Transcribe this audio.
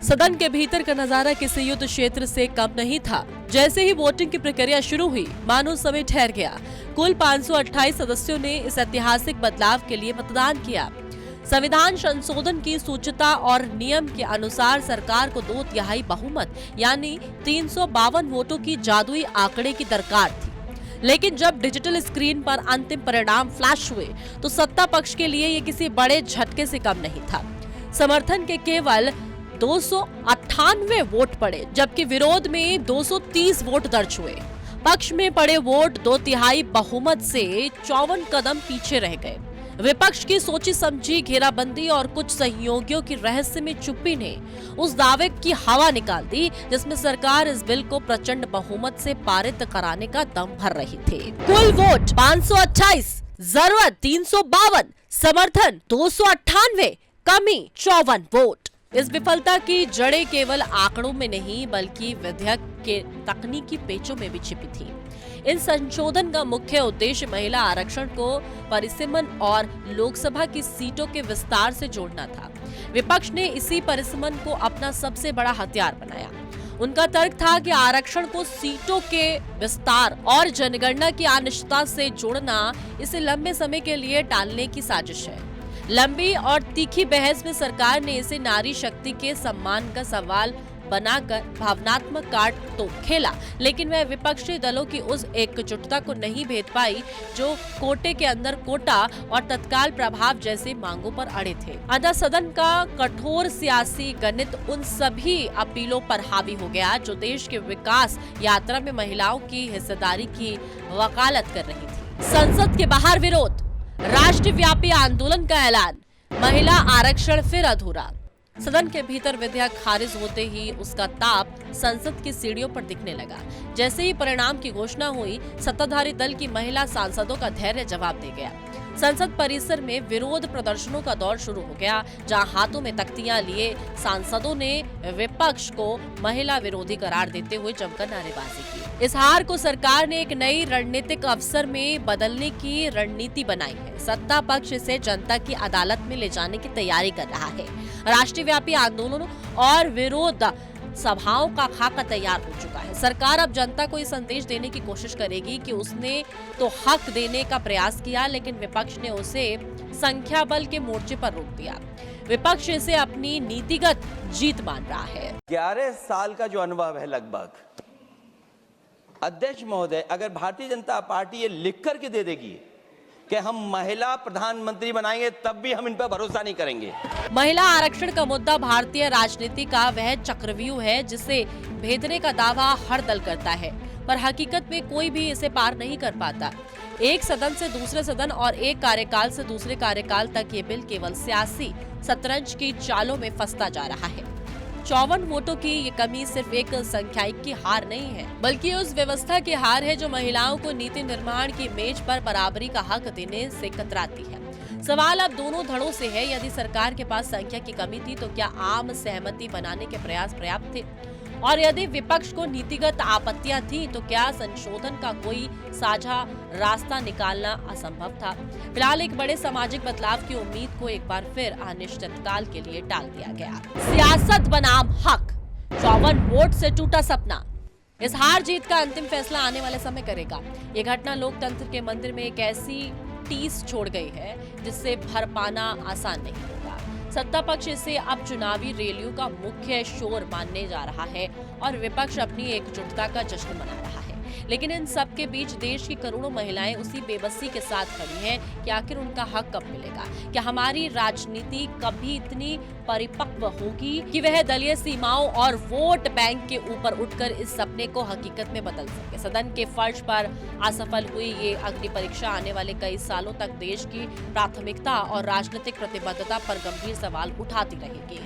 सदन के भीतर का नजारा किसी युद्ध क्षेत्र से कम नहीं था। जैसे ही वोटिंग की प्रक्रिया शुरू हुई, मानो समय ठहर गया। कुल 528 सदस्यों ने इस ऐतिहासिक बदलाव के लिए मतदान किया। संविधान संशोधन की सूचिता और नियम के अनुसार सरकार को 2/3 बहुमत यानी 352 वोटों की जादुई आंकड़े की दरकार थी। लेकिन जब डिजिटल स्क्रीन पर अंतिम परिणाम फ्लैश हुए तो सत्ता पक्ष के लिए ये किसी बड़े झटके से कम नहीं था। समर्थन के केवल 298 वोट पड़े, जबकि विरोध में 230 वोट दर्ज हुए। पक्ष में पड़े वोट 2/3 बहुमत से 54 कदम पीछे रह गए। विपक्ष की सोची समझी घेराबंदी और कुछ सहयोगियों की रहस्यमय चुप्पी ने उस दावे की हवा निकाल दी जिसमें सरकार इस बिल को प्रचंड बहुमत से पारित कराने का दम भर रही थी। कुल वोट 528, जरूरत 352, समर्थन 298, कमी 54 वोट। इस विफलता की जड़ें केवल आंकड़ों में नहीं बल्कि विधेयक के तकनीकी पेचों में भी छिपी थी। इन संशोधन का मुख्य उद्देश्य महिला आरक्षण को परिसीमन और लोकसभा की सीटों के विस्तार से जोड़ना था। विपक्ष ने इसी परिसीमन को अपना सबसे बड़ा हथियार बनाया। उनका तर्क था कि आरक्षण को सीटों के विस्तार और जनगणना की अनिश्चितता से जोड़ना इसे लंबे समय के लिए टालने की साजिश है। लंबी और तीखी बहस में सरकार ने इसे नारी शक्ति के सम्मान का सवाल बनाकर भावनात्मक कार्ड तो खेला, लेकिन वह विपक्षी दलों की उस एकजुटता को नहीं भेद पाई जो कोटे के अंदर कोटा और तत्काल प्रभाव जैसे मांगों पर अड़े थे। अतः सदन का कठोर सियासी गणित उन सभी अपीलों पर हावी हो गया जो देश के विकास यात्रा में महिलाओं की हिस्सेदारी की वकालत कर रही थी। संसद के बाहर विरोध, राष्ट्रव्यापी आंदोलन का ऐलान, महिला आरक्षण फिर अधूरा। सदन के भीतर विधेयक खारिज होते ही उसका ताप संसद की सीढ़ियों पर दिखने लगा। जैसे ही परिणाम की घोषणा हुई, सत्ताधारी दल की महिला सांसदों का धैर्य जवाब दे गया। संसद परिसर में विरोध प्रदर्शनों का दौर शुरू हो गया, जहां हाथों में तख्तियां लिए सांसदों ने विपक्ष को महिला विरोधी करार देते हुए जमकर नारेबाजी की। इस हार को सरकार ने एक नई रणनीतिक अवसर में बदलने की रणनीति बनाई है। सत्ता पक्ष इसे जनता की अदालत में ले जाने की तैयारी कर रहा है। राष्ट्रव्यापी आंदोलनों और विरोध सभाओं का खाका तैयार हो चुका है। सरकार अब जनता को ये संदेश देने की कोशिश करेगी कि उसने तो हक देने का प्रयास किया, लेकिन विपक्ष ने उसे संख्या बल के मोर्चे पर रोक दिया। विपक्ष इसे अपनी नीतिगत जीत मान रहा है। 11 साल का जो अनुभव है लगभग, अध्यक्ष महोदय, अगर भारतीय जनता पार्टी ये लिख करके दे देगी कि हम महिला प्रधानमंत्री बनाएंगे, तब भी हम इन पर भरोसा नहीं करेंगे। महिला आरक्षण का मुद्दा भारतीय राजनीति का वह चक्रव्यूह है जिसे भेदने का दावा हर दल करता है, पर हकीकत में कोई भी इसे पार नहीं कर पाता। एक सदन से दूसरे सदन और एक कार्यकाल से दूसरे कार्यकाल तक ये बिल केवल सियासी शतरंज की चालों में फंसता जा रहा है। 54 वोटों की ये कमी सिर्फ एक संख्यायिक की हार नहीं है, बल्कि उस व्यवस्था की हार है जो महिलाओं को नीति निर्माण की मेज पर बराबरी का हक देने से कतराती है। सवाल अब दोनों धड़ों से है। यदि सरकार के पास संख्या की कमी थी तो क्या आम सहमति बनाने के प्रयास पर्याप्त थे, और यदि विपक्ष को नीतिगत आपत्तियां थी तो क्या संशोधन का कोई साझा रास्ता निकालना असंभव था। फिलहाल एक बड़े सामाजिक बदलाव की उम्मीद को एक बार फिर अनिश्चितकाल के लिए टाल दिया गया। सियासत बनाम हक, 54 वोट से टूटा सपना। इस हार जीत का अंतिम फैसला आने वाले समय करेगा। ये घटना लोकतंत्र के मंदिर में एक ऐसी टीस छोड़ गई है जिससे भर पाना आसान नहीं होगा। सत्ता पक्ष इसे अब चुनावी रैलियों का मुख्य शोर मानने जा रहा है और विपक्ष अपनी एकजुटता का जश्न मना रहा है। लेकिन इन सब के बीच देश की करोड़ों महिलाएं उसी बेबसी के साथ खड़ी हैं कि आखिर उनका हक कब मिलेगा। क्या हमारी राजनीति कभी इतनी परिपक्व होगी कि वह दलीय सीमाओं और वोट बैंक के ऊपर उठकर इस सपने को हकीकत में बदल सके। सदन के फर्श पर असफल हुई ये अग्नि परीक्षा आने वाले कई सालों तक देश की प्राथमिकता और राजनीतिक प्रतिबद्धता पर गंभीर सवाल उठाती रहेगी।